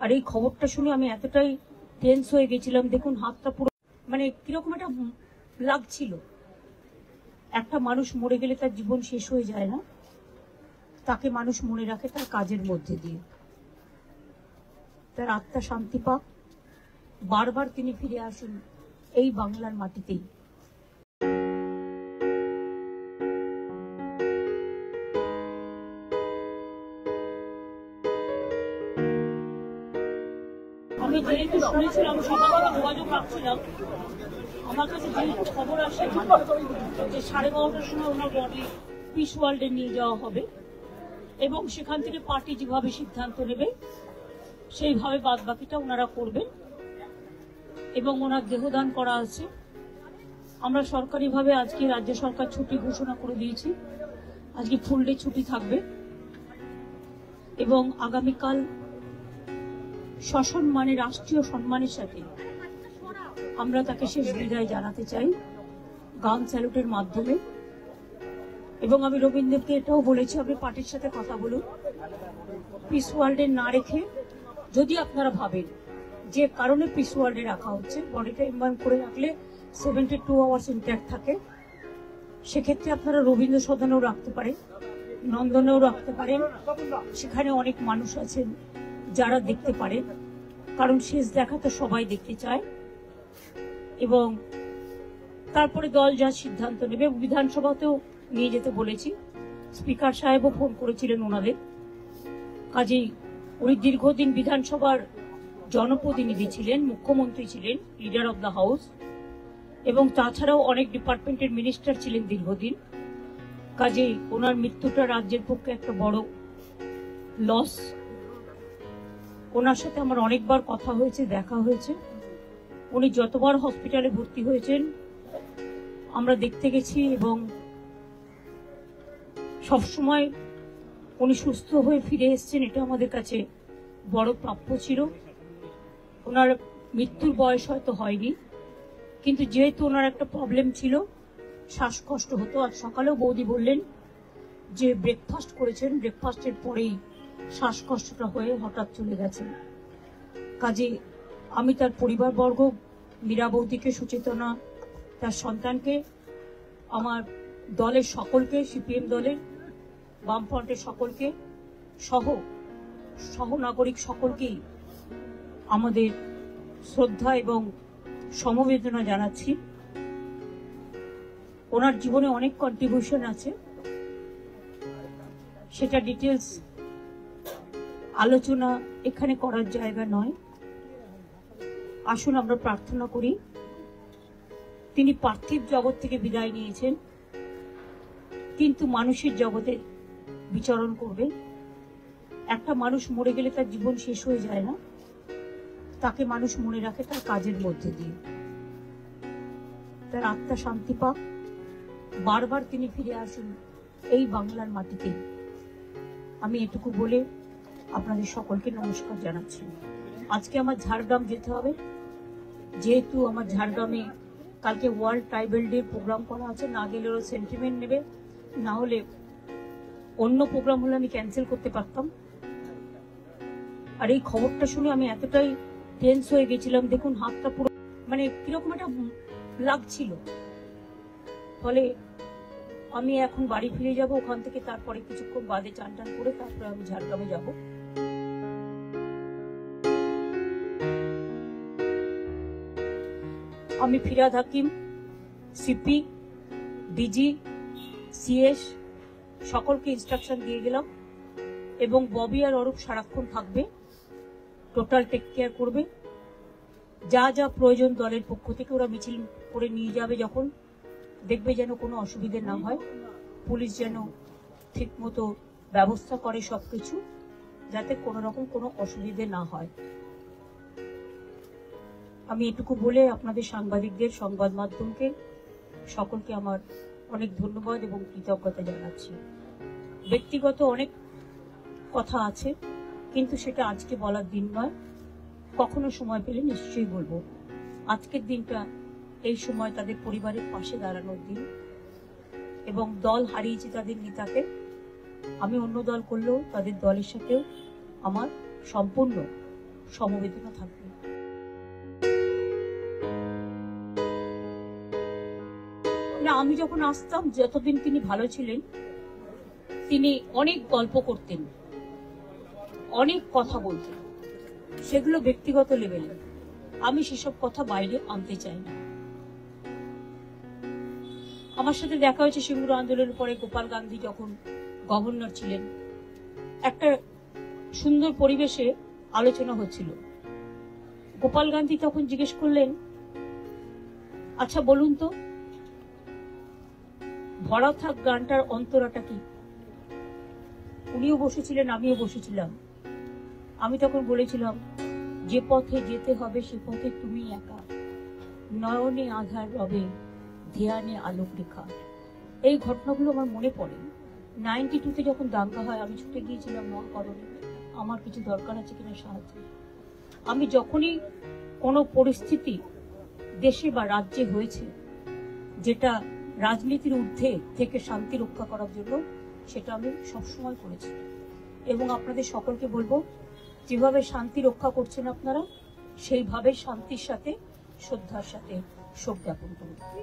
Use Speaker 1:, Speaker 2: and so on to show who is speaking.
Speaker 1: আর এই খবরটা শুনে আমি এতটাই টেন্স হয়ে গেছিলাম, দেখুন হাতটা পুরো মানে কিরকম একটা লাগছিল। একটা মানুষ মরে গেলে তার জীবন শেষ হয়ে যায় না, তাকে মানুষ মনে রাখে তার কাজের মধ্যে দিয়ে। তার আত্মা শান্তি পাক, বারবার তিনি ফিরে আসুন এই বাংলার মাটিতেই। আমি যেহেতু শুনেছিলাম, সবার সাথে যোগাযোগ রাখছিলাম, আমার কাছে যে খবর আসে যে 12:30টার সময় ওনার বডি পিস ওয়ার্ল্ডে নিয়ে যাওয়া হবে এবং সেখান থেকে পার্টি যেভাবে সিদ্ধান্ত নেবে সেইভাবে বাদবাকিটা ওনারা করবেন এবং ওনার দেহদান করা আছে। আমরা সরকারিভাবে আজকে রাজ্য সরকার ছুটি ঘোষণা করে দিয়েছি, আজকে ফুল ডে ছুটি থাকবে এবং আগামীকাল সসম্মানে রাষ্ট্রীয় সম্মানের সাথে আমরা তাকে শেষ বিদায় জানাতে চাই গান স্যালুটের মাধ্যমে। এবং আমি রবীন্দ্রকে এটাও বলেছি, আপনি পার্টির সাথে কথা বলুন, পিস ওয়ার্ল্ডে না রেখে যদি আপনারা ভাবেন যে কারণে পিস ওয়ার্ল্ডে রাখা হচ্ছে, বডিটা এমবাম করে রাখলে 72 আওয়ার্স ইন্ট্যাক্ট থাকে, সেক্ষেত্রে আপনারা রবীন্দ্র সদনেও রাখতে পারেন, নন্দনেও রাখতে পারেন। সেখানে অনেক মানুষ আছেন যারা দেখতে পারেন, কারণ শেষ দেখা তো সবাই দেখতে চায়। এবং তারপরে দল যা সিদ্ধান্ত নেবে, বিধানসভাতেও নিয়ে যেতে বলেছি, স্পিকার সাহেবও ফোন করেছিলেন ওনাদের। কাজেই উনি দীর্ঘদিন বিধানসভার জনপ্রতিনিধি ছিলেন, মুখ্যমন্ত্রী ছিলেন, লিডার অব দ্য হাউস, এবং তাছাড়াও অনেক ডিপার্টমেন্টের মিনিস্টার ছিলেন দীর্ঘদিন। কাজেই ওনার মৃত্যুটা রাজ্যের পক্ষে একটা বড় লস। ওনার সাথে আমার অনেকবার কথা হয়েছে, দেখা হয়েছে। উনি যতবার হসপিটালে ভর্তি হয়েছেন আমরা দেখতে গেছি এবং সবসময় উনি সুস্থ হয়ে ফিরে এসেছেন, এটা আমাদের কাছে বড় প্রাপ্য ছিল। ওনার মৃত্যুর বয়স হয়তো হয়নি, কিন্তু যেহেতু ওনার একটা প্রবলেম ছিল, শ্বাসকষ্ট হতো। আজ সকালেও বৌদি বললেন যে ব্রেকফাস্ট করেছেন, ব্রেকফাস্টের পরেই শ্বাসকষ্টটা হয়ে হঠাৎ চলে গেছেন। কাজে আমি তার পরিবারবর্গ, মীরা বৌদিকে, সুচেতনা, তার সন্তানকে, আমার দলের সকলকে, সিপিএম দলের, বামফ্রন্টের সকলকে, সহনাগরিক সকলকেই আমাদের শ্রদ্ধা এবং সমবেদনা জানাচ্ছি। ওনার জীবনে অনেক কন্ট্রিবিউশন আছে, সেটা ডিটেলস আলোচনা এখানে করার জায়গা নয়। আসুন আমরা প্রার্থনা করি, তিনি পার্থিব জগৎ থেকে বিদায় নিয়েছেন কিন্তু মানুষের জগতে বিচরণ করবে। একটা মানুষ মরে গেলে তার জীবন শেষ হয়ে যায় না, তাকে মানুষ মনে রাখে তার কাজের মধ্যে দিয়ে। তার আত্মা শান্তি পাক, বারবার তিনি ফিরে আসুন এই বাংলার মাটিতেই। আমি এটুকু বলে আপনাদের সকলকে নমস্কার জানাচ্ছি। আজকে আমার ঝাড়গ্রাম যেতে হবে, যেহেতু আমার ঝাড়গ্রামে কালকে ওয়ার্ল্ড ট্রাইবাল ডে প্রোগ্রাম করা আছে। না গেলে ওরা সেন্টিমেন্ট নেবে, না হলে অন্য প্রোগ্রাম হলে আমি ক্যান্সেল করতে পারতাম। আর এই খবরটা শুনে আমি এতটাই টেন্স হয়ে গেছিলাম, দেখুন হাতটা পুরো মানে কিরকম একটা লাগছিল। ফলে আমি এখন বাড়ি ফিরে যাব, ওখান থেকে তারপরে কিছুক্ষণ বাদে চান টান করে তারপরে আমি ঝাড়গ্রামে যাব। আমি ফিরাদ হাকিম, সিপি, ডিজি, সিএস সকলকে ইনস্ট্রাকশন দিয়ে গেলাম এবং ববি আর অরূপ সারাক্ষণ থাকবে, টোটাল টেক কেয়ার করবে। যা যা প্রয়োজন দলের পক্ষ থেকে ওরা মিছিল করে নিয়ে যাবে, যখন দেখবে যেন কোনো অসুবিধে না হয়, পুলিশ যেন ঠিক মতো ব্যবস্থা করে সবকিছু, যাতে কোনো রকম কোনো অসুবিধে না হয়। আমি এটুকু বলে আপনাদের সাংবাদিকদের, সংবাদ মাধ্যমকে সকলকে আমার অনেক ধন্যবাদ এবং কৃতজ্ঞতা জানাচ্ছি। ব্যক্তিগত অনেক কথা আছে, কিন্তু সেটা আজকে বলার দিন নয়, কখনো সময় পেলে নিশ্চয়ই বলবো। আজকের দিনটা এই সময় তাদের পরিবারের পাশে দাঁড়ানোর দিন এবং দল হারিয়েছে তাদের নেতাকে। আমি অন্য দল করলেও তাদের দলের সাথেও আমার সম্পূর্ণ সমবেদনা থাকবে। না, আমি যখন আসতাম, যতদিন তিনি ভালো ছিলেন, তিনি অনেক গল্প করতেন, অনেক কথা বলতেন, সেগুলো ব্যক্তিগত লেভেলে। আমি সেসব কথা বাইরে আনতে চাই না। আমার সাথে দেখা হয়েছে সিঙ্গুর আন্দোলনের পরে, গোপাল গান্ধী যখন গভর্নর ছিলেন, একটা সুন্দর পরিবেশে আলোচনা হচ্ছিল। গোপাল গান্ধী তখন জিজ্ঞেস করলেন, আচ্ছা বলুন তো, ভরা থাক গানটার অন্তরাটা কি? উনিও বসেছিলেন, আমিও বসেছিলাম। আমি তখন বলেছিলাম, যে পথে যেতে হবে সে পথে তুমি একা, নয়নে আধার রবে, ধ্যানে আলোক রেখা। এই ঘটনাগুলো আমার মনে পড়ে। 92-তে যখন দাঙ্গা হয়, আমি ছুটে গিয়েছিলাম মহাকরণে, আমার কিছু দরকার আছে কিনা সাহায্য। আমি যখনই কোনো পরিস্থিতি দেশে বা রাজ্যে হয়েছে যেটা রাজনীতির ঊর্ধ্বে থেকে শান্তি রক্ষা করার জন্য, সেটা আমি সবসময় করেছি। এবং আপনাদের সকলকে বলবো, যেভাবে শান্তি রক্ষা করছেন আপনারা, সেইভাবে শান্তির সাথে, শ্রদ্ধার সাথে শোক জ্ঞাপন করুন।